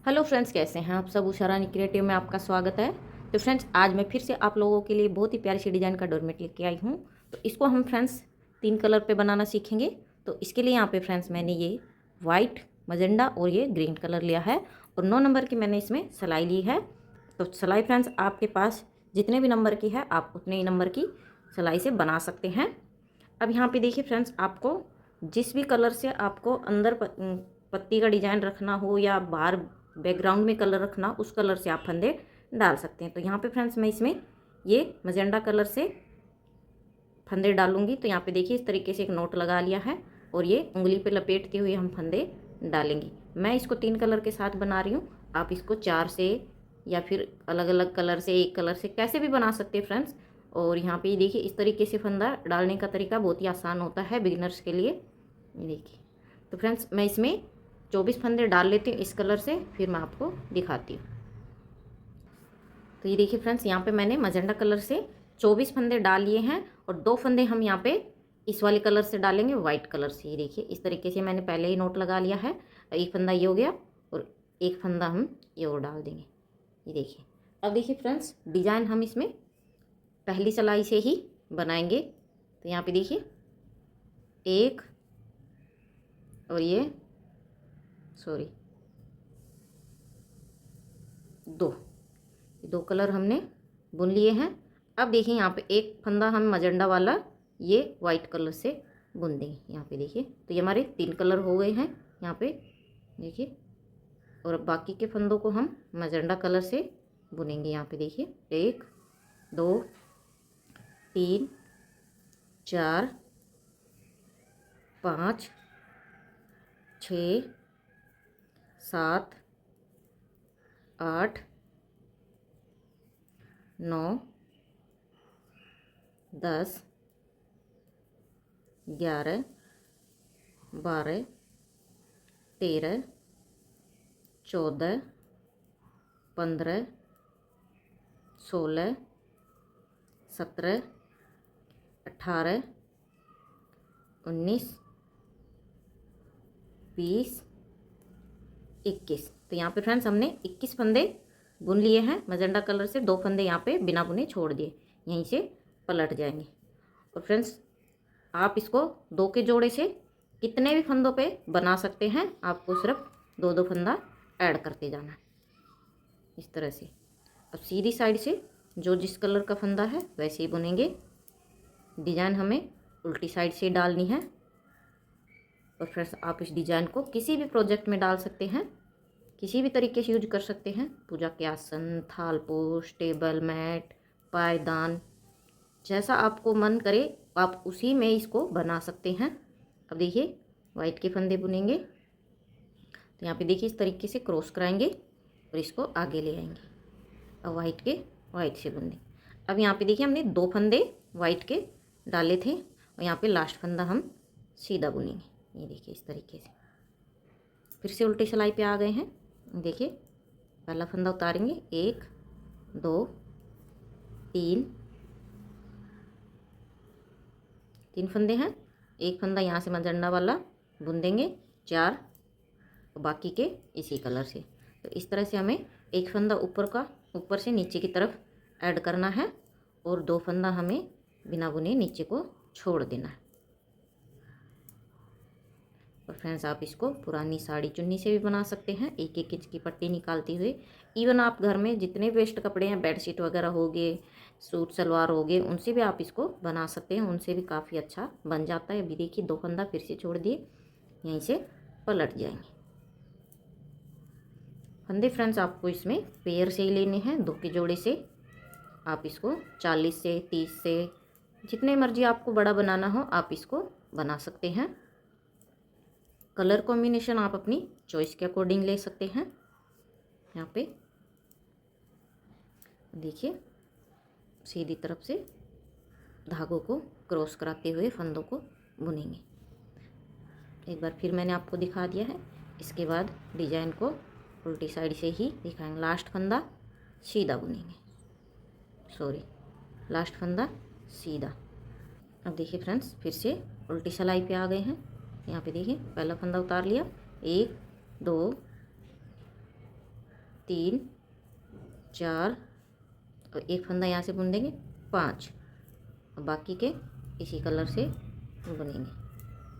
Hello friends, कैसे हैं आप सब। उषा रानी क्रिएटिव में आपका स्वागत है। तो फ्रेंड्स, आज मैं फिर से आप लोगों के लिए बहुत ही प्यारी सी डिज़ाइन का डोरमेट लेके आई हूँ। तो इसको हम फ्रेंड्स 3 कलर पे बनाना सीखेंगे। तो इसके लिए यहाँ पे फ्रेंड्स मैंने ये वाइट, मजेंडा और ये ग्रीन कलर लिया है और 9 नंबर की मैंने इसमें सिलाई ली है। तो सिलाई फ्रेंड्स आपके पास जितने भी नंबर की है आप उतने ही नंबर की सिलाई से बना सकते हैं। अब यहाँ पे देखिए फ्रेंड्स, आपको जिस भी कलर से आपको अंदर पत्ती का डिजाइन रखना हो या बाहर बैकग्राउंड में कलर रखना, उस कलर से आप फंदे डाल सकते हैं। तो यहाँ पे फ्रेंड्स मैं इसमें ये मजेंडा कलर से फंदे डालूंगी। तो यहाँ पे देखिए इस तरीके से एक नोट लगा लिया है और ये उंगली पे लपेटते हुए हम फंदे डालेंगे। मैं इसको 3 कलर के साथ बना रही हूँ, आप इसको 4 से या फिर अलग अलग कलर से, एक कलर से कैसे भी बना सकते हैं फ्रेंड्स। और यहाँ पे देखिए इस तरीके से फंदा डालने का तरीका बहुत ही आसान होता है बिगिनर्स के लिए। ये देखिए, तो फ्रेंड्स मैं इसमें 24 फंदे डाल लेती हूँ इस कलर से, फिर मैं आपको दिखाती हूँ। तो ये देखिए फ्रेंड्स, यहाँ पे मैंने मजेंडा कलर से 24 फंदे डाल लिए हैं और 2 फंदे हम यहाँ पे इस वाले कलर से डालेंगे, वाइट कलर से। ये देखिए इस तरीके से मैंने पहले ही नोट लगा लिया है। एक फंदा ये हो गया और एक फंदा हम ये और डाल देंगे। ये देखिए, अब देखिए फ्रेंड्स, डिजाइन हम इसमें पहली सिलाई से ही बनाएंगे। तो यहाँ पे देखिए एक और ये दो कलर हमने बुन लिए हैं। अब देखिए यहाँ पे एक फंदा हम मजेंडा वाला ये वाइट कलर से बुन देंगे। यहाँ पे देखिए, तो ये हमारे 3 कलर हो गए हैं यहाँ पे देखिए। और अब बाकी के फंदों को हम मजेंडा कलर से बुनेंगे। यहाँ पे देखिए 1 2 3 4 5 6 7 8 9 10 11 12 13 14 15 16 17 18 19 20 21। तो यहाँ पे फ्रेंड्स हमने 21 फंदे बुन लिए हैं मजेंडा कलर से। 2 फंदे यहाँ पे बिना बुने छोड़ दिए, यहीं से पलट जाएंगे। और फ्रेंड्स आप इसको 2 के जोड़े से कितने भी फंदों पे बना सकते हैं, आपको सिर्फ 2-2 फंदा ऐड करते जाना है इस तरह से। अब सीधी साइड से जो जिस कलर का फंदा है वैसे ही बुनेंगे। डिजाइन हमें उल्टी साइड से डालनी है। और फ्रेंड्स आप इस डिजाइन को किसी भी प्रोजेक्ट में डाल सकते हैं, किसी भी तरीके से यूज कर सकते हैं। पूजा के आसन, थालपोश, टेबल मैट, पायदान, जैसा आपको मन करे आप उसी में इसको बना सकते हैं। अब देखिए वाइट के फंदे बुनेंगे। तो यहाँ पे देखिए इस तरीके से क्रॉस कराएंगे और इसको आगे ले आएंगे। अब वाइट के वाइट से बुन दें। अब यहाँ पे देखिए हमने 2 फंदे वाइट के डाले थे और यहाँ पे लास्ट फंदा हम सीधा बुनेंगे। ये देखिए इस तरीके से फिर से उल्टी सिलाई पे आ गए हैं। देखिए पहला फंदा उतारेंगे, 1 2 3 फंदे हैं। एक फंदा यहाँ से मजेंडा वाला बुन देंगे 4 और बाकी के इसी कलर से। तो इस तरह से हमें एक फंदा ऊपर से नीचे की तरफ ऐड करना है और 2 फंदा हमें बिना बुने नीचे को छोड़ देना है। और फ्रेंड्स आप इसको पुरानी साड़ी चुन्नी से भी बना सकते हैं, एक एक इंच की पट्टी निकालते हुए। इवन आप घर में जितने वेस्ट कपड़े हैं, बेडशीट वगैरह हो गए, सूट सलवार हो गए, उनसे भी आप इसको बना सकते हैं, उनसे भी काफ़ी अच्छा बन जाता है। अभी देखिए 2 फंदा फिर से छोड़ दिए, यहीं से पलट जाएंगे फंदे। फ्रेंड्स आपको इसमें पेयर से ही लेने हैं, 2 के जोड़े से। आप इसको 40 से 30 से जितने मर्जी आपको बड़ा बनाना हो आप इसको बना सकते हैं। कलर कॉम्बिनेशन आप अपनी चॉइस के अकॉर्डिंग ले सकते हैं। यहाँ पे देखिए सीधी तरफ से धागों को क्रॉस कराते हुए फंदों को बुनेंगे। एक बार फिर मैंने आपको दिखा दिया है। इसके बाद डिजाइन को उल्टी साइड से ही दिखाएंगे। लास्ट फंदा सीधा बुनेंगे, लास्ट फंदा सीधा। अब देखिए फ्रेंड्स फिर से उल्टी सिलाई पे आ गए हैं। यहाँ पे देखिए पहला फंदा उतार लिया, 1 2 3 4 और एक फंदा यहाँ से बुन देंगे 5 और बाकी के इसी कलर से बुनेंगे।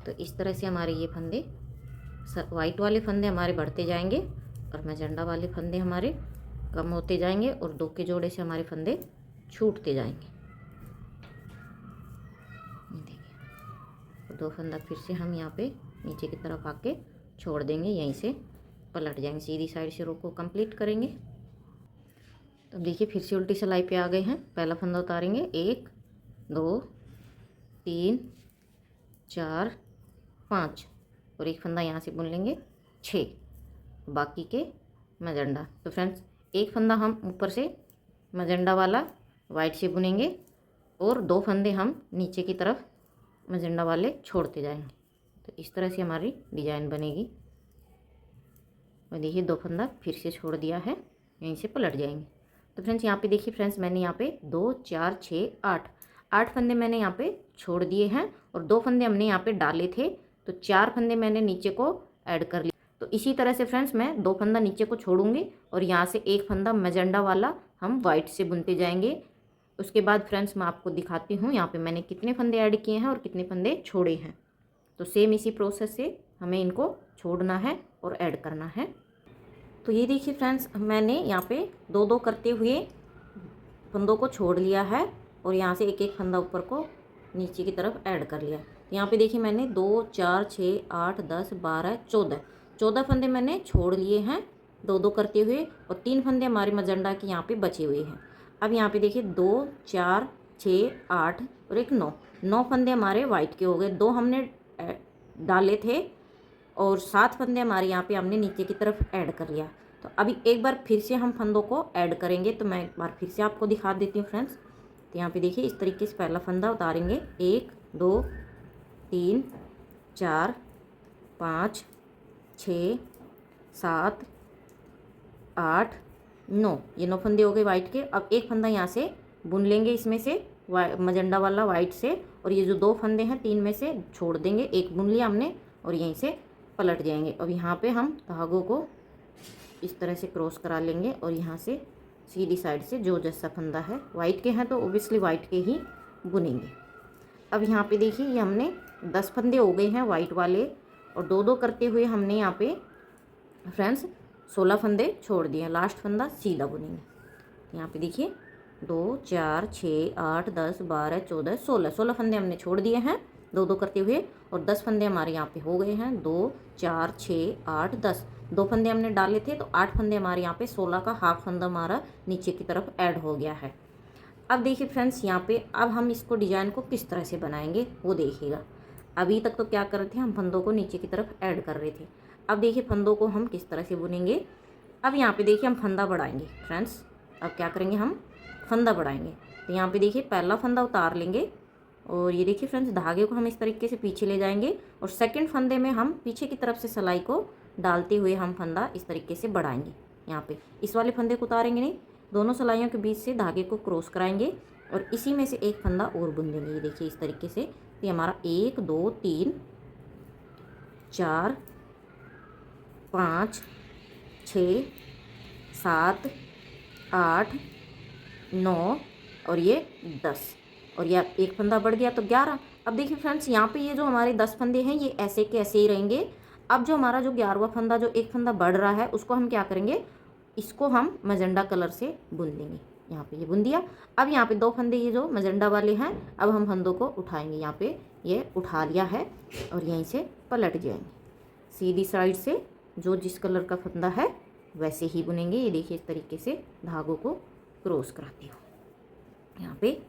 तो इस तरह से हमारे ये फंदे वाइट वाले फंदे हमारे बढ़ते जाएंगे और मैजेंडा वाले फंदे हमारे कम होते जाएंगे और 2 के जोड़े से हमारे फंदे छूटते जाएंगे। देखिए 2 फंदा फिर से हम यहाँ पे नीचे की तरफ आके छोड़ देंगे, यहीं से पलट जाएंगे, सीधी साइड से रो को कंप्लीट करेंगे। तो देखिए फिर से उल्टी सिलाई पे आ गए हैं। पहला फंदा उतारेंगे 1 2 3 4 5 और एक फंदा यहाँ से बुन लेंगे 6, बाकी के मैजेंडा। तो फ्रेंड्स एक फंदा हम ऊपर से मैजेंडा वाला वाइट से बुनेंगे और 2 फंदे हम नीचे की तरफ मैजेंडा वाले छोड़ते जाएंगे। तो इस तरह से हमारी डिजाइन बनेगी। और देखिए 2 फंदा फिर से छोड़ दिया है, यहीं से पलट जाएंगे। तो फ्रेंड्स यहाँ पे देखिए फ्रेंड्स मैंने यहाँ पे 2 4 6 8 फंदे मैंने यहाँ पे छोड़ दिए हैं और 2 फंदे हमने यहाँ पे डाले थे, तो 4 फंदे मैंने नीचे को ऐड कर लिए। तो इसी तरह से फ्रेंड्स मैं 2 फंदा नीचे को छोड़ूंगी और यहाँ से एक फंदा मैजेंडा वाला हम वाइट से बुनते जाएंगे। उसके बाद फ्रेंड्स मैं आपको दिखाती हूँ यहाँ पे मैंने कितने फंदे ऐड किए हैं और कितने फंदे छोड़े हैं। तो सेम इसी प्रोसेस से हमें इनको छोड़ना है और ऐड करना है। तो ये देखिए फ्रेंड्स मैंने यहाँ पे 2-2 करते हुए फंदों को छोड़ लिया है और यहाँ से एक एक फंदा ऊपर को नीचे की तरफ ऐड कर लिया। यहाँ पे देखिए मैंने 2 4 6 8 10 12 14 फंदे मैंने छोड़ लिए हैं 2-2 करते हुए और 3 फंदे हमारे मैजेंडा के यहाँ पे बचे हुए हैं। अब यहाँ पे देखिए 2 4 6 8 और एक 9 फंदे हमारे वाइट के हो गए। 2 हमने डाले थे और 7 फंदे हमारे यहाँ पे हमने नीचे की तरफ ऐड कर लिया। तो अभी एक बार फिर से हम फंदों को ऐड करेंगे। तो मैं एक बार फिर से आपको दिखा देती हूँ फ्रेंड्स। तो यहाँ पे देखिए इस तरीके से पहला फंदा उतारेंगे 1 2 3 4 5 6 7 8 9, ये 9 फंदे हो गए वाइट के। अब एक फंदा यहाँ से बुन लेंगे इसमें से मजेंडा वाला वाइट से और ये जो 2 फंदे हैं 3 में से छोड़ देंगे, एक बुन लिया हमने और यहीं से पलट जाएंगे। अब यहाँ पे हम धागों को इस तरह से क्रॉस करा लेंगे और यहाँ से सीधी साइड से जो जैसा फंदा है वाइट के हैं तो ओबियसली वाइट के ही बुनेंगे। अब यहाँ पे देखिए ये हमने 10 फंदे हो गए हैं वाइट वाले और 2-2 करते हुए हमने यहाँ पे फ्रेंड्स 16 फंदे छोड़ दिए हैं। लास्ट फंदा सीधा बुनेंगे। यहाँ पे देखिए 2 4 6 8 10 12 14 16 फंदे हमने छोड़ दिए हैं 2-2 करते हुए और 10 फंदे हमारे यहाँ पे हो गए हैं। 2 4 6 8 10, 2 फंदे हमने डाले थे तो 8 फंदे हमारे यहाँ पे 16 का हाफ फंदा हमारा नीचे की तरफ ऐड हो गया है। अब देखिए फ्रेंड्स यहाँ पे अब हम इसको डिजाइन को किस तरह से बनाएंगे वो देखिएगा। अभी तक तो क्या कर रहे थे हम फंदों को नीचे की तरफ ऐड कर रहे थे। अब देखिए फंदों को हम किस तरह से बुनेंगे। अब यहाँ पे देखिए हम फंदा बढ़ाएंगे फ्रेंड्स। अब क्या करेंगे हम फंदा बढ़ाएंगे। तो यहाँ पे देखिए पहला फंदा उतार लेंगे और ये देखिए फ्रेंड्स धागे को हम इस तरीके से पीछे ले जाएंगे और सेकंड फंदे में हम पीछे की तरफ से सिलाई को डालते हुए हम फंदा इस तरीके से बढ़ाएंगे। यहाँ पे इस वाले फंदे को उतारेंगे नहीं, दोनों सिलाइयों के बीच से धागे को क्रॉस कराएंगे और इसी में से एक फंदा और बुन देंगे। ये देखिए इस तरीके से। तो ये हमारा 1 2 3 4 5 6 7 8 9 और ये 10 और ये एक फंदा बढ़ गया तो 11। अब देखिए फ्रेंड्स यहाँ पे ये जो हमारे 10 फंदे हैं ये ऐसे के ऐसे ही रहेंगे। अब जो हमारा जो 11वां फंदा जो एक फंदा बढ़ रहा है उसको हम क्या करेंगे, इसको हम मैजेंडा कलर से बुन देंगे। यहाँ पे ये बुन दिया। अब यहाँ पे 2 फंदे ये जो मैजेंडा वाले हैं अब हम फंदों को उठाएंगे। यहाँ पे ये उठा लिया है और यहीं से पलट जाएंगे। सीधी साइड से जो जिस कलर का फंदा है वैसे ही बुनेंगे। ये देखिए इस तरीके से धागों को क्रॉस कराती हूँ यहाँ पे।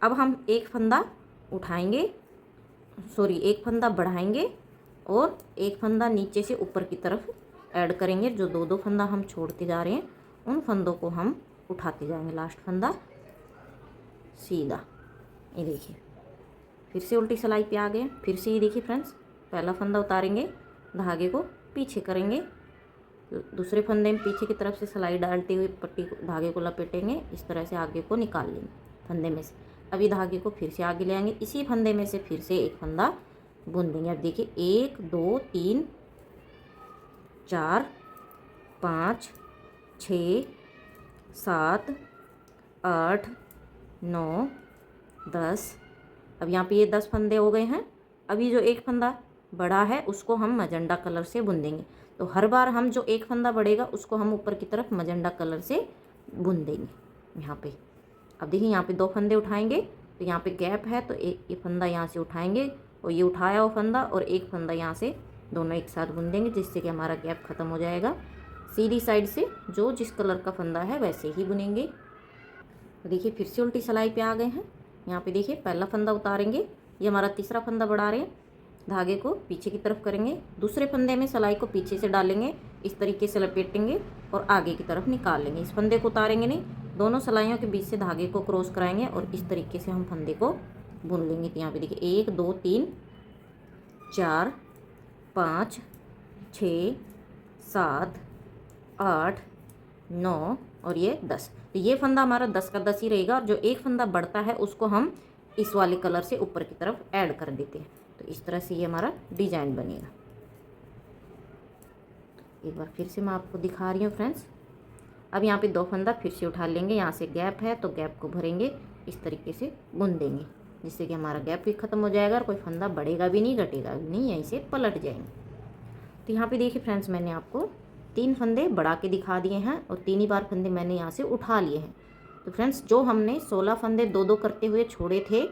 अब हम एक फंदा उठाएंगे, एक फंदा बढ़ाएंगे और एक फंदा नीचे से ऊपर की तरफ ऐड करेंगे। जो 2-2 फंदा हम छोड़ते जा रहे हैं उन फंदों को हम उठाते जाएंगे। लास्ट फंदा सीधा। ये देखिए फिर से उल्टी सिलाई पे आ गए। फिर से ये देखिए फ्रेंड्स पहला फंदा उतारेंगे, धागे को पीछे करेंगे, दूसरे फंदे में पीछे की तरफ से सिलाई डालते हुए पट्टी को धागे को लपेटेंगे, इस तरह से आगे को निकाल लेंगे फंदे में से। अभी धागे को फिर से आगे ले आएंगे, इसी फंदे में से फिर से एक फंदा बुन देंगे। अब देखिए 1 2 3 4 5 6 7 8 9 10। अब यहाँ पे ये 10 फंदे हो गए हैं। अभी जो एक फंदा बड़ा है उसको हम मजेंडा कलर से बुन देंगे। तो हर बार हम जो एक फंदा बढ़ेगा उसको हम ऊपर की तरफ मजेंडा कलर से बुन देंगे यहाँ पे। अब देखिए यहाँ पे 2 फंदे उठाएंगे तो यहाँ पे गैप है, तो एक ये फंदा यहाँ से उठाएंगे और ये उठाया हुआ फंदा और एक फंदा यहाँ से दोनों एक साथ बुन देंगे, जिससे कि हमारा गैप ख़त्म हो जाएगा। सीधी साइड से जो जिस कलर का फंदा है वैसे ही बुनेंगे। तो देखिए फिर से उल्टी सिलाई पे आ गए हैं। यहाँ पे देखिए पहला फंदा उतारेंगे, ये हमारा तीसरा फंदा बढ़ा रहे हैं। धागे को पीछे की तरफ करेंगे, दूसरे फंदे में सिलाई को पीछे से डालेंगे, इस तरीके से लपेटेंगे और आगे की तरफ निकाल लेंगे। इस फंदे को उतारेंगे नहीं, दोनों सिलाइयों के बीच से धागे को क्रॉस कराएंगे और इस तरीके से हम फंदे को बुन लेंगे। तो यहाँ पे देखिए 1 2 3 4 5 6 7 8 9 और ये 10। तो ये फंदा हमारा 10 का 10 ही रहेगा और जो एक फंदा बढ़ता है उसको हम इस वाले कलर से ऊपर की तरफ ऐड कर देते हैं। तो इस तरह से ये हमारा डिजाइन बनेगा। एक बार फिर से मैं आपको दिखा रही हूँ फ्रेंड्स। अब यहाँ पे 2 फंदा फिर से उठा लेंगे, यहाँ से गैप है तो गैप को भरेंगे, इस तरीके से बुन देंगे, जिससे कि हमारा गैप भी ख़त्म हो जाएगा और कोई फंदा बढ़ेगा भी नहीं, घटेगा भी नहीं, यहीं से पलट जाएंगे। तो यहाँ पे देखिए फ्रेंड्स, मैंने आपको 3 फंदे बढ़ा के दिखा दिए हैं और 3 ही बार फंदे मैंने यहाँ से उठा लिए हैं। तो फ्रेंड्स, जो हमने 16 फंदे 2-2 करते हुए छोड़े थे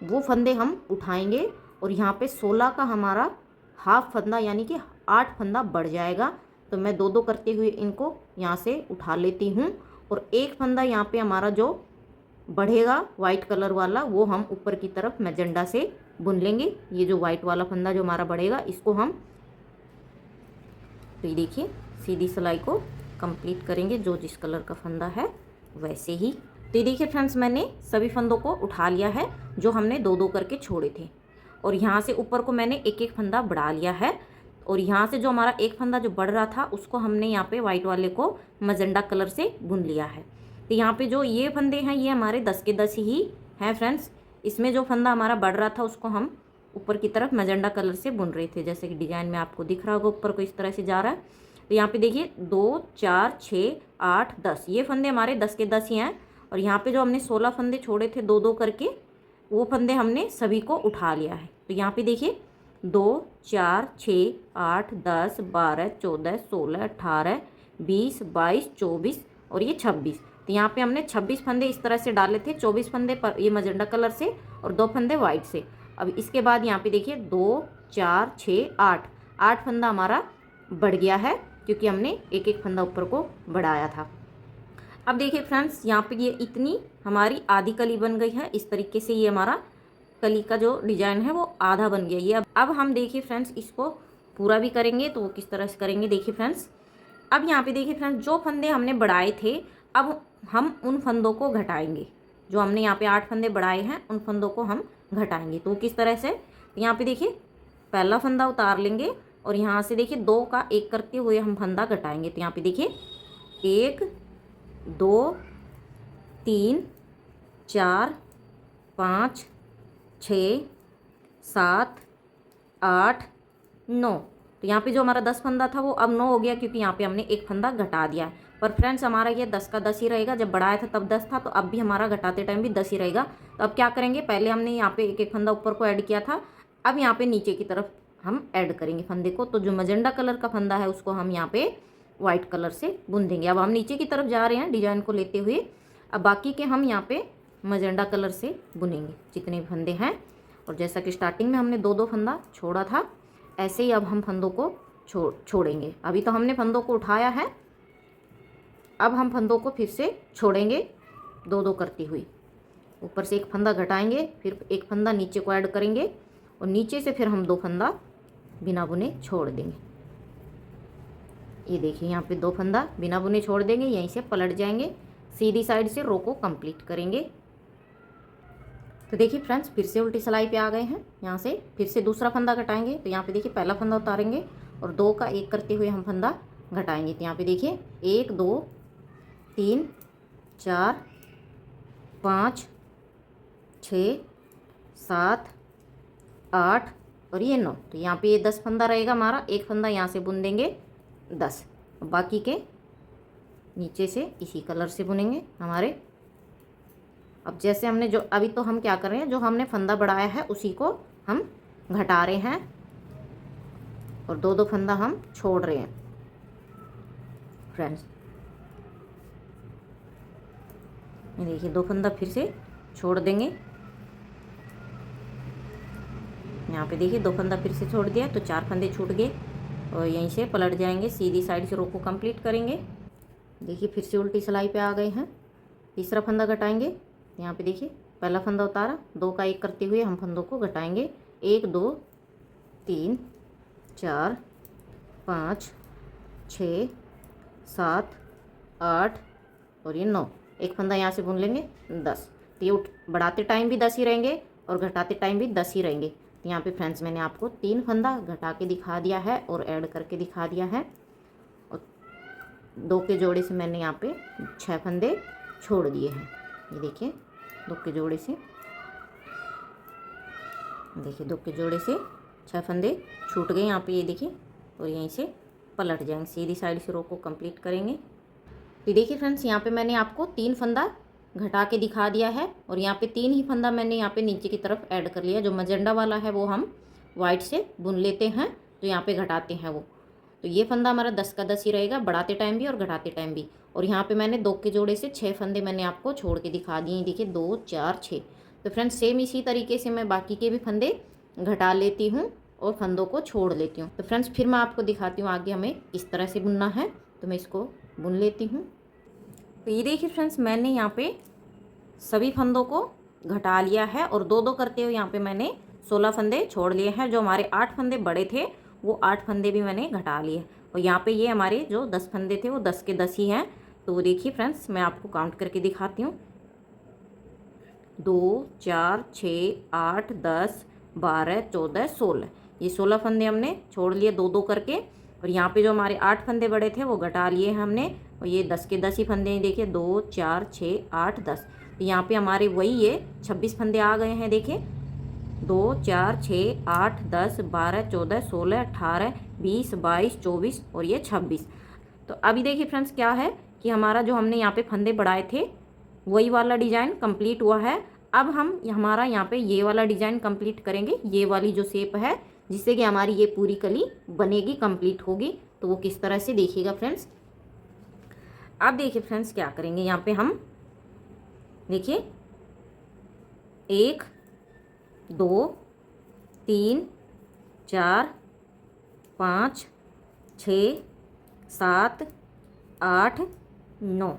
वो फंदे हम उठाएंगे और यहाँ पे 16 का हमारा हाफ फंदा यानी कि 8 फंदा बढ़ जाएगा। तो मैं 2-2 करते हुए इनको यहाँ से उठा लेती हूँ और एक फंदा यहाँ पे हमारा जो बढ़ेगा वाइट कलर वाला वो हम ऊपर की तरफ मैजेंडा से बुन लेंगे। ये जो वाइट वाला फंदा जो हमारा बढ़ेगा इसको हम, तो ये देखिए सीधी सिलाई को कंप्लीट करेंगे जो जिस कलर का फंदा है वैसे ही। तो ये देखिए फ्रेंड्स, मैंने सभी फंदों को उठा लिया है जो हमने 2-2 करके छोड़े थे और यहाँ से ऊपर को मैंने एक एक फंदा बढ़ा लिया है और यहाँ से जो हमारा एक फंदा जो बढ़ रहा था उसको हमने यहाँ पे वाइट वाले को मजेंडा कलर से बुन लिया है। तो यहाँ पे जो ये फंदे हैं ये हमारे 10 के 10 ही हैं फ्रेंड्स। इसमें जो फंदा हमारा बढ़ रहा था उसको हम ऊपर की तरफ मजेंडा कलर से बुन रहे थे, जैसे कि डिजाइन में आपको दिख रहा होगा ऊपर को इस तरह से जा रहा है। तो यहाँ पे देखिए 2 4 6 8 10 ये फंदे हमारे 10 के 10 ही हैं और यहाँ पे जो हमने 16 फंदे छोड़े थे 2-2 करके वो फंदे हमने सभी को उठा लिया है। तो यहाँ पे देखिए 2 4 6 8 10 12 14 16 18 20 22 24 और ये 26। तो यहाँ पे हमने 26 फंदे इस तरह से डाले थे, 24 फंदे पर ये मजेंडा कलर से और 2 फंदे वाइट से। अब इसके बाद यहाँ पे देखिए 2 4 6 8 फंदा हमारा बढ़ गया है क्योंकि हमने एक एक फंदा ऊपर को बढ़ाया था। अब देखिए फ्रेंड्स, यहाँ पे ये इतनी हमारी आधी कली बन गई है। इस तरीके से ये हमारा कली का जो डिजाइन है वो आधा बन गया ये। अब हम देखिए फ्रेंड्स इसको पूरा भी करेंगे तो वो किस तरह से करेंगे देखिए फ्रेंड्स। अब यहाँ पे देखिए फ्रेंड्स, जो फंदे हमने बढ़ाए थे अब हम उन फंदों को घटाएंगे। जो हमने यहाँ पे 8 फंदे बढ़ाए हैं उन फंदों को हम घटाएंगे। तो किस तरह से, यहाँ पे देखिए पहला फंदा उतार लेंगे और यहाँ से देखिए 2 का 1 करते हुए हम फंदा घटाएंगे। तो यहाँ पे देखिए 1 2 3 4 5 6 7 8 9। तो यहाँ पे जो हमारा 10 फंदा था वो अब 9 हो गया क्योंकि यहाँ पे हमने एक फंदा घटा दिया है। पर फ्रेंड्स, हमारा ये 10 का 10 ही रहेगा। जब बढ़ाया था तब 10 था तो अब भी हमारा घटाते टाइम भी 10 ही रहेगा। तो अब क्या करेंगे, पहले हमने यहाँ पे एक एक फंदा ऊपर को ऐड किया था, अब यहाँ पे नीचे की तरफ हम ऐड करेंगे फंदे को। तो जो मजेंडा कलर का फंदा है उसको हम यहाँ पे वाइट कलर से बुन देंगे। अब हम नीचे की तरफ जा रहे हैं डिजाइन को लेते हुए। अब बाकी के हम यहाँ पे मजेंडा कलर से बुनेंगे जितने भी फंदे हैं। और जैसा कि स्टार्टिंग में हमने 2-2 फंदा छोड़ा था ऐसे ही अब हम फंदों को छोड़ेंगे। अभी तो हमने फंदों को उठाया है, अब हम फंदों को फिर से छोड़ेंगे 2-2 करती हुई। ऊपर से एक फंदा घटाएंगे, फिर एक फंदा नीचे को ऐड करेंगे और नीचे से फिर हम 2 फंदा बिना बुने छोड़ देंगे। ये देखिए यहाँ पे 2 फंदा बिना बुने छोड़ देंगे, यहीं से पलट जाएंगे, सीधी साइड से रो को कंप्लीट करेंगे। तो देखिए फ्रेंड्स, फिर से उल्टी सिलाई पे आ गए हैं। यहाँ से फिर से दूसरा फंदा घटाएंगे। तो यहाँ पे देखिए पहला फंदा उतारेंगे और 2 का 1 करते हुए हम फंदा घटाएंगे। तो यहाँ पे देखिए 1 2 3 4 5 6 7 8 और ये 9। तो यहाँ पे ये 10 फंदा रहेगा हमारा। एक फंदा यहाँ से बुन देंगे 10, बाकी के नीचे से इसी कलर से बुनेंगे हमारे। अब जैसे हमने जो अभी तो हम क्या कर रहे हैं, जो हमने फंदा बढ़ाया है उसी को हम घटा रहे हैं और दो दो फंदा हम छोड़ रहे हैं फ्रेंड्स। ये देखिए, दो फंदा फिर से छोड़ देंगे। यहाँ पे देखिए, दो फंदा फिर से छोड़ दिया तो 4 फंदे छूट गए और यहीं से पलट जाएंगे, सीधी साइड से रो को कंप्लीट करेंगे। देखिए फिर से उल्टी सिलाई पे आ गए हैं। तीसरा फंदा घटाएंगे। यहाँ पे देखिए, पहला फंदा उतारा, 2 का 1 करते हुए हम फंदों को घटाएंगे। 1 2 3 4 5 6 7 8 और ये 9। एक फंदा यहाँ से बुन लेंगे 10। तो ये बढ़ाते टाइम भी 10 ही रहेंगे और घटाते टाइम भी 10 ही रहेंगे। तो यहाँ पे फ्रेंड्स मैंने आपको 3 फंदा घटा के दिखा दिया है और ऐड करके दिखा दिया है, और 2 के जोड़े से मैंने यहाँ पे 6 फंदे छोड़ दिए हैं। ये देखिए, 2 के जोड़े से, देखिए 2 के जोड़े से 6 फंदे छूट गए यहाँ पे, ये देखिए। और यहीं से पलट जाएंगे, सीधी साइड से रो को कंप्लीट करेंगे। तो देखिए फ्रेंड्स, यहाँ पे मैंने आपको 3 फंदा घटा के दिखा दिया है और यहाँ पे 3 ही फंदा मैंने यहाँ पे नीचे की तरफ ऐड कर लिया। जो मजेंडा वाला है वो हम वाइट से बुन लेते हैं, तो यहाँ पे घटाते हैं वो। तो ये फंदा हमारा 10 का 10 ही रहेगा, बढ़ाते टाइम भी और घटाते टाइम भी। और यहाँ पे मैंने 2 के जोड़े से 6 फंदे मैंने आपको छोड़ के दिखा दिए। देखिए 2 4 6। तो फ्रेंड्स सेम इसी तरीके से मैं बाकी के भी फंदे घटा लेती हूँ और फंदों को छोड़ लेती हूँ। तो फ्रेंड्स फिर मैं आपको दिखाती हूँ आगे हमें इस तरह से बुनना है। तो मैं इसको बुन लेती हूँ। तो ये देखिए फ्रेंड्स, मैंने यहाँ पे सभी फंदों को घटा लिया है और 2 2 करते हुए यहाँ पे मैंने 16 फंदे छोड़ लिए हैं। जो हमारे 8 फंदे बड़े थे वो 8 फंदे भी मैंने घटा लिए और यहाँ पे ये हमारे जो 10 फंदे थे वो 10 के 10 ही हैं। तो देखिए फ्रेंड्स, मैं आपको काउंट करके दिखाती हूँ। 2 4 6 8 10 12 14 16। ये 16 फंदे हमने छोड़ लिए 2 2 करके। और यहाँ पे जो हमारे 8 फंदे बड़े थे वो घटा लिए हैं हमने, और ये 10 के 10 ही फंदे हैं। देखिए 2 4 6 8 10। तो यहाँ पे हमारे वही ये 26 फंदे आ गए हैं। देखिए 2 4 6 8 10 12 14 16 18 20 22 24 और ये 26। तो अभी देखिए फ्रेंड्स क्या है कि हमारा जो हमने यहाँ पे फंदे बढ़ाए थे वही वाला डिज़ाइन कंप्लीट हुआ है। अब हम हमारा यहाँ पे ये वाला डिज़ाइन कंप्लीट करेंगे, ये वाली जो शेप है, जिससे कि हमारी ये पूरी कली बनेगी, कंप्लीट होगी। तो वो किस तरह से देखिएगा फ्रेंड्स। अब देखिए फ्रेंड्स क्या करेंगे, यहाँ पे हम देखिए 1 2 3 4 5 6 7 8 9।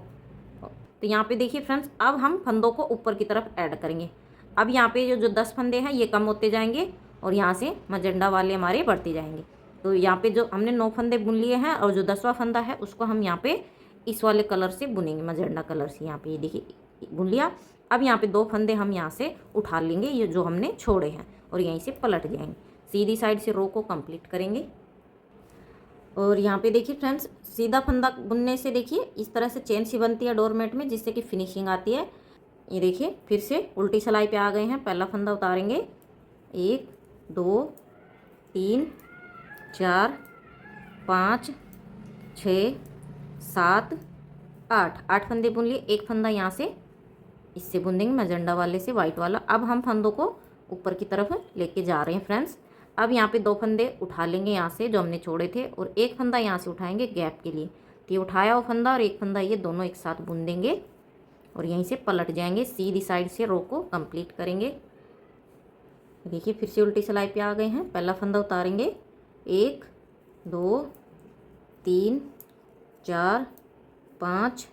तो यहाँ पे देखिए फ्रेंड्स, अब हम फंदों को ऊपर की तरफ ऐड करेंगे। अब यहाँ पे जो 10 फंदे हैं ये कम होते जाएंगे और यहाँ से मजेंडा वाले हमारे बढ़ते जाएंगे। तो यहाँ पे जो हमने 9 फंदे बुन लिए हैं और जो 10वां फंदा है उसको हम यहाँ पे इस वाले कलर से बुनेंगे, मजेंडा कलर से। यहाँ पे ये देखिए बुन लिया। अब यहाँ पे 2 फंदे हम यहाँ से उठा लेंगे, ये जो हमने छोड़े हैं, और यहीं से पलट जाएंगे, सीधी साइड से रो को कंप्लीट करेंगे। और यहाँ पे देखिए फ्रेंड्स, सीधा फंदा बुनने से देखिए इस तरह से चेन सी बनती है डोरमेट में, जिससे कि फिनिशिंग आती है। ये देखिए फिर से उल्टी सिलाई पे आ गए हैं। पहला फंदा उतारेंगे, 1 2 3 4 5 6 7 8। 8 फंदे बुन लिए। एक फंदा यहाँ से इससे बुन देंगे, मजेंडा वाले से, वाइट वाला। अब हम फंदों को ऊपर की तरफ लेके जा रहे हैं फ्रेंड्स। अब यहाँ पे 2 फंदे उठा लेंगे यहाँ से जो हमने छोड़े थे, और एक फंदा यहाँ से उठाएंगे गैप के लिए। तो ये उठाया हुआ फंदा और एक फंदा ये दोनों एक साथ बुन देंगे और यहीं से पलट जाएंगे, सीधी साइड से रो को कंप्लीट करेंगे। देखिए फिर से उल्टी सिलाई पे आ गए हैं। पहला फंदा उतारेंगे, 1 2 3 4 5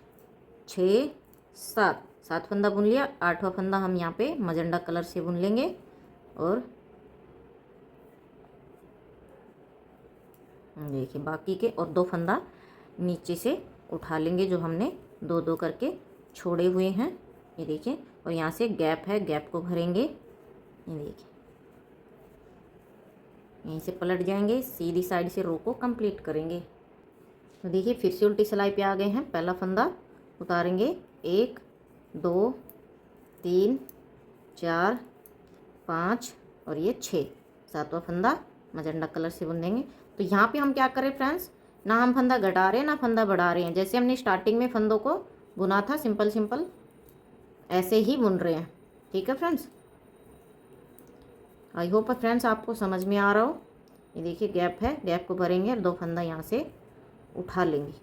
6 7। 7 फंदा बुन लिया। 8वां फंदा हम यहाँ पे मजेंडा कलर से बुन लेंगे और देखिए बाकी के और 2 फंदा नीचे से उठा लेंगे जो हमने 2 2 करके छोड़े हुए हैं। ये देखिए, और यहाँ से गैप है, गैप को भरेंगे। ये देखिए यहीं से पलट जाएंगे, सीधी साइड से रो को कंप्लीट करेंगे। तो देखिए फिर से उल्टी सिलाई पे आ गए हैं। पहला फंदा उतारेंगे, 1 2 3 4 5 और ये 6। 7वां फंदा मजेंडा कलर से बुन देंगे। तो यहाँ पे हम क्या करें फ्रेंड्स, ना हम फंदा घटा रहे हैं ना फंदा बढ़ा रहे हैं। जैसे हमने स्टार्टिंग में फंदों को बुना था सिंपल सिंपल, ऐसे ही बुन रहे हैं। ठीक है फ्रेंड्स, आई होप फ्रेंड्स आपको समझ में आ रहा हो। ये देखिए गैप है, गैप को भरेंगे और 2 फंदा यहाँ से उठा लेंगे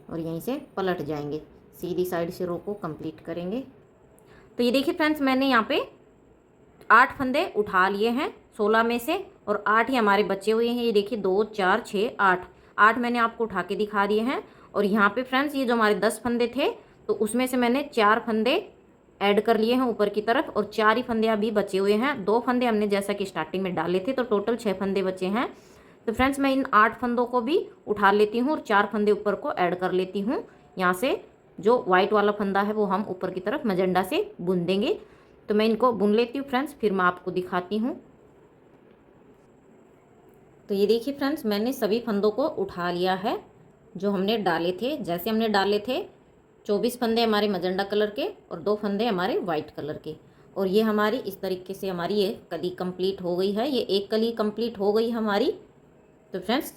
और यहीं से पलट जाएंगे, सीधी साइड से रो को कंप्लीट करेंगे। तो ये देखिए फ्रेंड्स मैंने यहाँ पे 8 फंदे उठा लिए हैं 16 में से, और 8 ही हमारे बचे हुए हैं। ये देखिए 2 4 6 8 मैंने आपको उठा के दिखा दिए हैं। और यहाँ पे फ्रेंड्स ये जो हमारे 10 फंदे थे तो उसमें से मैंने 4 फंदे ऐड कर लिए हैं ऊपर की तरफ, और 4 ही फंदे अभी बचे हुए हैं। 2 फंदे हमने जैसा कि स्टार्टिंग में डाले थे, तो टोटल 6 फंदे बचे हैं। तो फ्रेंड्स मैं इन 8 फंदों को भी उठा लेती हूँ और 4 फंदे ऊपर को ऐड कर लेती हूँ। यहाँ से जो वाइट वाला फंदा है वो हम ऊपर की तरफ मजेंडा से बुन देंगे। तो मैं इनको बुन लेती हूँ फ्रेंड्स, फिर मैं आपको दिखाती हूँ। तो ये देखिए फ्रेंड्स मैंने सभी फंदों को उठा लिया है जो हमने डाले थे। जैसे हमने डाले थे 24 फंदे हमारे मजेंडा कलर के और 2 फंदे हमारे वाइट कलर के, और ये हमारी इस तरीके से हमारी ये कली कंप्लीट हो गई है। ये एक कली कंप्लीट हो गई हमारी। तो फ्रेंड्स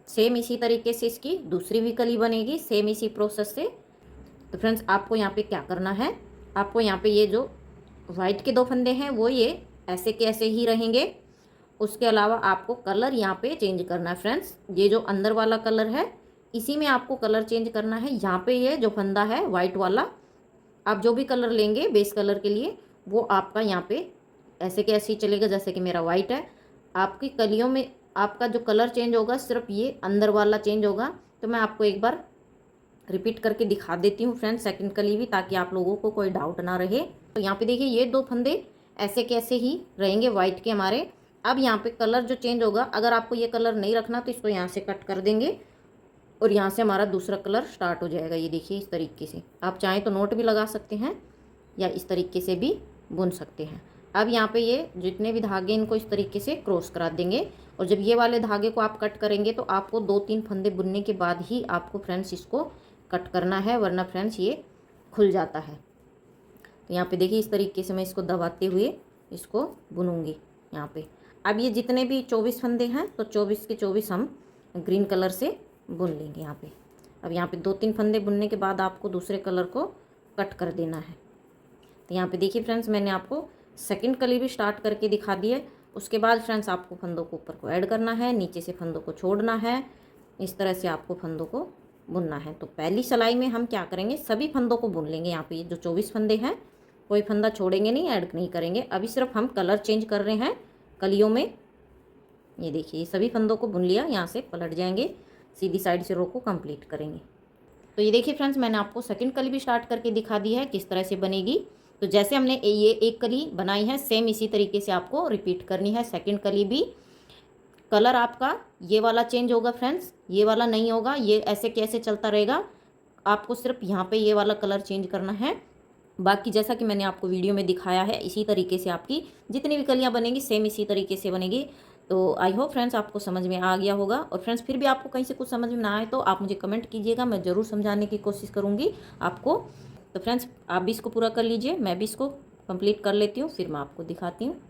सेम इसी तरीके से इसकी दूसरी भी कली बनेगी, सेम इसी प्रोसेस से। तो फ्रेंड्स आपको यहाँ पे क्या करना है, आपको यहाँ पे ये जो वाइट के 2 फंदे हैं वो ये ऐसे के ऐसे ही रहेंगे। उसके अलावा आपको कलर यहाँ पे चेंज करना है फ्रेंड्स। ये जो अंदर वाला कलर है इसी में आपको कलर चेंज करना है। यहाँ पे ये जो फंदा है वाइट वाला, आप जो भी कलर लेंगे बेस कलर के लिए वो आपका यहाँ पे ऐसे के ऐसे ही चलेगा। जैसे कि मेरा वाइट है, आपकी कलियों में आपका जो कलर चेंज होगा सिर्फ ये अंदर वाला चेंज होगा। तो मैं आपको एक बार रिपीट करके दिखा देती हूँ फ्रेंड्स सेकंड कली भी, ताकि आप लोगों को कोई डाउट ना रहे। तो यहाँ पे देखिए ये 2 फंदे ऐसे के ऐसे ही रहेंगे वाइट के हमारे। अब यहाँ पे कलर जो चेंज होगा, अगर आपको ये कलर नहीं रखना तो इसको यहाँ से कट कर देंगे और यहाँ से हमारा दूसरा कलर स्टार्ट हो जाएगा। ये देखिए इस तरीके से, आप चाहें तो नोट भी लगा सकते हैं या इस तरीके से भी बुन सकते हैं। अब यहाँ पे ये जितने भी धागे इनको इस तरीके से क्रॉस करा देंगे, और जब ये वाले धागे को आप कट करेंगे तो आपको 2-3 फंदे बुनने के बाद ही आपको फ्रेंड्स इसको कट करना है, वरना फ्रेंड्स ये खुल जाता है। तो यहाँ पे देखिए इस तरीके से मैं इसको दबाते हुए इसको बुनूंगी यहाँ पे। अब ये जितने भी 24 फंदे हैं तो 24 के 24 हम ग्रीन कलर से बुन लेंगे यहाँ पे। अब यहाँ पे 2-3 फंदे बुनने के बाद आपको दूसरे कलर को कट कर देना है। तो यहाँ पे देखिए फ्रेंड्स मैंने आपको सेकंड कली भी स्टार्ट करके दिखा दी है। उसके बाद फ्रेंड्स आपको फंदों को ऊपर को ऐड करना है, नीचे से फंदों को छोड़ना है, इस तरह से आपको फंदों को बुनना है। तो पहली सिलाई में हम क्या करेंगे, सभी फंदों को बुन लेंगे। यहाँ पे जो 24 फंदे हैं कोई फंदा छोड़ेंगे नहीं, ऐड नहीं करेंगे। अभी सिर्फ हम कलर चेंज कर रहे हैं कलियों में। ये देखिए सभी फंदों को बुन लिया, यहाँ से पलट जाएंगे, सीधी साइड से रो को कंप्लीट करेंगे। तो ये देखिए फ्रेंड्स मैंने आपको सेकंड कली भी स्टार्ट करके दिखा दी है किस तरह से बनेगी। तो जैसे हमने ये एक कली बनाई है सेम इसी तरीके से आपको रिपीट करनी है सेकंड कली भी। कलर आपका ये वाला चेंज होगा फ्रेंड्स, ये वाला नहीं होगा, ये ऐसे कैसे चलता रहेगा। आपको सिर्फ यहाँ पे ये वाला कलर चेंज करना है। बाकी जैसा कि मैंने आपको वीडियो में दिखाया है इसी तरीके से आपकी जितनी भी कलियाँ बनेगी सेम इसी तरीके से बनेगी। तो आई होप फ्रेंड्स आपको समझ में आ गया होगा। और फ्रेंड्स फिर भी आपको कहीं से कुछ समझ में ना आए तो आप मुझे कमेंट कीजिएगा, मैं ज़रूर समझाने की कोशिश करूँगी आपको। तो फ्रेंड्स आप भी इसको पूरा कर लीजिए, मैं भी इसको कंप्लीट कर लेती हूँ, फिर मैं आपको दिखाती हूँ।